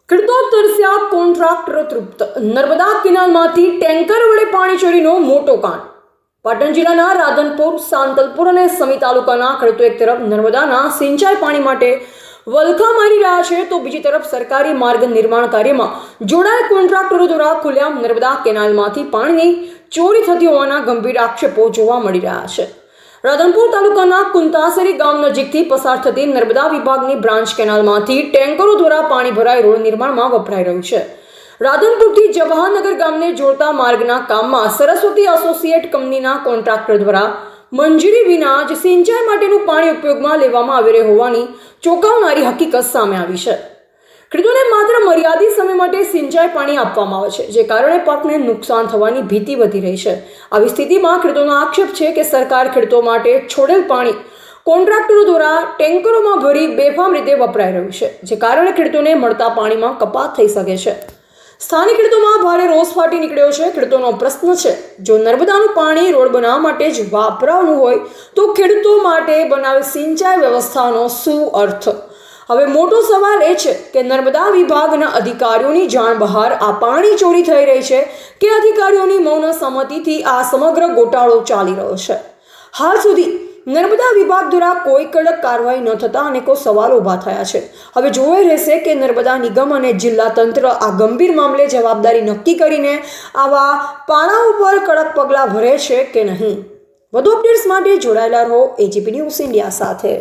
ખેડૂતો તરસ્યા, કોન્ટ્રાક્ટરો તૃપ્ત. નર્મદા કેનાલમાંથી ટેન્કર વડે પાણી ચોરીનો મોટો કાંડ. પાટણ જિલ્લાના રાધનપુર, સાંતલપુર અને સમી તાલુકાના ખેડૂતો એક તરફ નર્મદાના સિંચાઈ પાણી માટે વલખા મારી રહ્યા છે, તો બીજી તરફ સરકારી માર્ગ નિર્માણ કાર્યમાં જોડાયેલ કોન્ટ્રાક્ટરો દ્વારા ખુલ્લેઆમ નર્મદા કેનાલમાંથી પાણીની ચોરી થતી હોવાના ગંભીર આક્ષેપો જોવા મળી રહ્યા છે. રાધનપુર તાલુકાના કુંતાસરી ગામ નજીકથી પસાર થતી નર્મદા વિભાગની બ્રાન્ચ કેનાલમાંથી ટેન્કરો દ્વારા પાણી ભરાઈ રોડ નિર્માણમાં વપરાઈ રહ્યું છે. રાધનપુરથી જવાહરનગર ગામને જોડતા માર્ગના કામમાં સરસ્વતી એસોસિએટ કંપનીના કોન્ટ્રાક્ટર દ્વારા મંજૂરી વિના જ સિંચાઈ માટેનું પાણી ઉપયોગમાં લેવામાં આવી રહ્યું હોવાની ચોંકાવનારી હકીકત સામે આવી છે. ખેડૂતોને માત્ર મર્યાદિત સમય માટે સિંચાઈ પાણી આપવામાં આવે છે, જે કારણે પાકને નુકસાન થવાની ભીતિ વધી રહી છે. આવી સ્થિતિમાં ખેડૂતોનો આક્ષેપ છે કે સરકાર ખેડૂતો માટે છોડેલ પાણી કોન્ટ્રાક્ટરો દ્વારા ટેન્કરોમાં ભરી બેફામ રીતે વપરાઈ રહ્યું છે, જે કારણે ખેડૂતોને મળતા પાણીમાં કપાત થઈ શકે છે. સ્થાનિક ખેડૂતોમાં ભારે રોષ ફાટી નીકળ્યો છે. ખેડૂતોનો પ્રશ્ન છે, જો નર્મદાનું પાણી રોડ બનાવવા માટે જ વાપરવાનું હોય તો ખેડૂતો માટે બનાવેલ સિંચાઈ વ્યવસ્થાનો શું અર્થ? હવે મોટો સવાલ એ છે કે નર્મદા વિભાગના અધિકારીઓની જાણ બહાર આ પાણી ચોરી થઈ રહી છે કે અધિકારીઓની મૌન સંમતિથી આ સમગ્ર ગોટાળો ચાલી રહ્યો છે. હાલ સુધી નર્મદા વિભાગ દ્વારા કોઈ કડક કાર્યવાહી ન થતા અનેકો સવાલો ઊભા થયા છે. હવે જોવાઈ રહેશે કે નર્મદા નિગમ અને જિલ્લા તંત્ર આ ગંભીર મામલે જવાબદારી નક્કી કરીને આવા પાણાઓ પર કડક પગલાં ભરે છે કે નહીં. વધુ અપડેટ્સ માટે જોડાયેલા રહો એજીપી ન્યૂઝ ઇન્ડિયા સાથે.